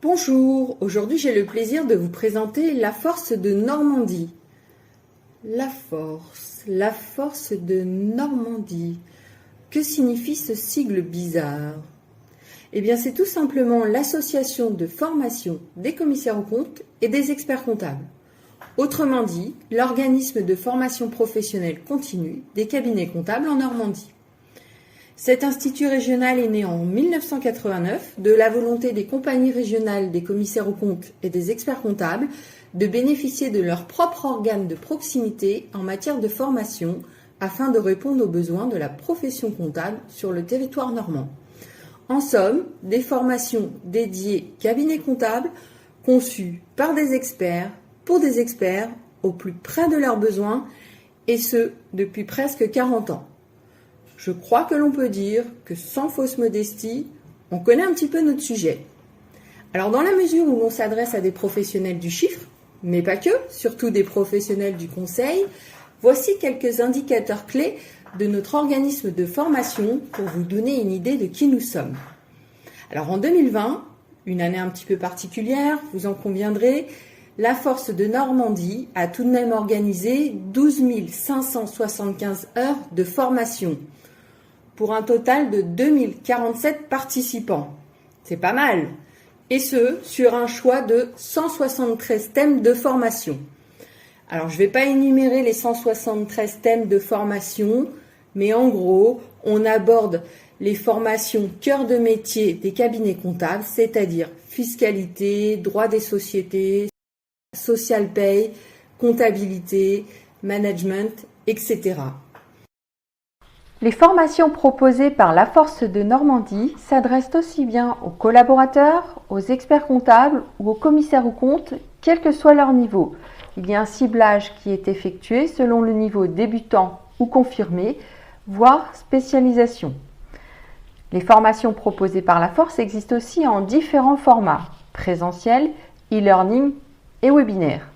Bonjour, aujourd'hui j'ai le plaisir de vous présenter la force de Normandie. La force de Normandie. Que signifie ce sigle bizarre? Eh bien c'est tout simplement l'association de formation des commissaires aux comptes et des experts comptables. Autrement dit, l'organisme de formation professionnelle continue des cabinets comptables en Normandie. Cet institut régional est né en 1989 de la volonté des compagnies régionales des commissaires aux comptes et des experts comptables de bénéficier de leur propre organe de proximité en matière de formation afin de répondre aux besoins de la profession comptable sur le territoire normand. En somme, des formations dédiées cabinets comptables conçues par des experts, pour des experts, au plus près de leurs besoins, et ce, depuis presque 40 ans. Je crois que l'on peut dire que sans fausse modestie, on connaît un petit peu notre sujet. Alors dans la mesure où l'on s'adresse à des professionnels du chiffre, mais pas que, surtout des professionnels du conseil, voici quelques indicateurs clés de notre organisme de formation pour vous donner une idée de qui nous sommes. Alors en 2020, une année un petit peu particulière, vous en conviendrez, la force de Normandie a tout de même organisé 12 575 heures de formation, pour un total de 2047 participants. C'est pas mal. Et ce, sur un choix de 173 thèmes de formation. Alors, je ne vais pas énumérer les 173 thèmes de formation, mais en gros, on aborde les formations cœur de métier des cabinets comptables, c'est-à-dire fiscalité, droit des sociétés, social pay, comptabilité, management, etc. Les formations proposées par la Force de Normandie s'adressent aussi bien aux collaborateurs, aux experts comptables ou aux commissaires aux comptes, quel que soit leur niveau. Il y a un ciblage qui est effectué selon le niveau débutant ou confirmé, voire spécialisation. Les formations proposées par la Force existent aussi en différents formats, présentiel, e-learning et webinaire.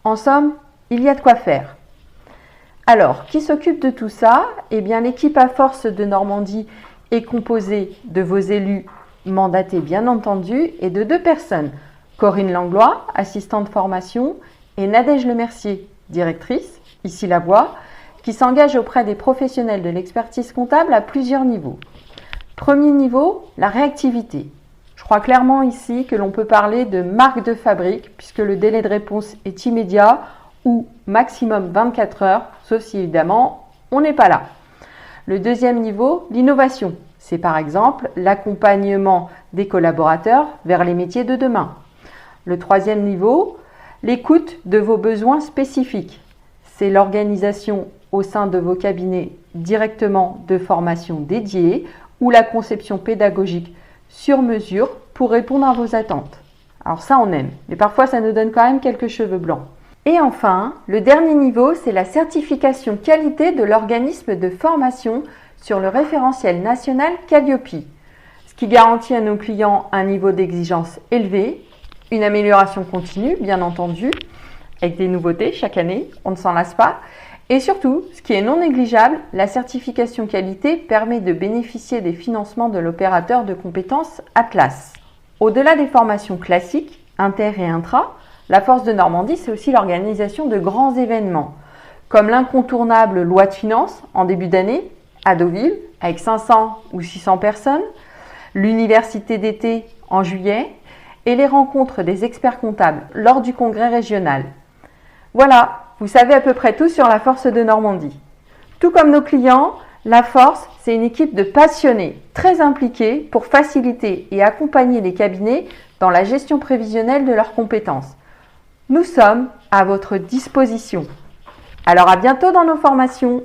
En somme, il y a de quoi faire. Alors, qui s'occupe de tout ça? Eh bien, l'équipe à Force de Normandie est composée de vos élus mandatés, bien entendu, et de 2 personnes. Corinne Langlois, assistante formation, et Nadège Lemercier, directrice, ici la voix, qui s'engage auprès des professionnels de l'expertise comptable à plusieurs niveaux. Premier niveau, la réactivité. Je crois clairement ici que l'on peut parler de marque de fabrique, puisque le délai de réponse est immédiat, ou maximum 24 heures, sauf si évidemment on n'est pas là. Le deuxième niveau, l'innovation. C'est par exemple l'accompagnement des collaborateurs vers les métiers de demain. Le troisième niveau, l'écoute de vos besoins spécifiques. C'est l'organisation au sein de vos cabinets directement de formation dédiée ou la conception pédagogique sur mesure pour répondre à vos attentes. Alors ça on aime, mais parfois ça nous donne quand même quelques cheveux blancs. Et enfin, le dernier niveau, c'est la certification qualité de l'organisme de formation sur le référentiel national Calliope, ce qui garantit à nos clients un niveau d'exigence élevé, une amélioration continue, bien entendu, avec des nouveautés chaque année, on ne s'en lasse pas, et surtout, ce qui est non négligeable, la certification qualité permet de bénéficier des financements de l'opérateur de compétences Atlas. Au-delà des formations classiques, inter et intra, la Force de Normandie, c'est aussi l'organisation de grands événements, comme l'incontournable loi de finances en début d'année à Deauville, avec 500 ou 600 personnes, l'université d'été en juillet et les rencontres des experts comptables lors du congrès régional. Voilà, vous savez à peu près tout sur la Force de Normandie. Tout comme nos clients, la Force, c'est une équipe de passionnés très impliqués pour faciliter et accompagner les cabinets dans la gestion prévisionnelle de leurs compétences. Nous sommes à votre disposition. Alors à bientôt dans nos formations.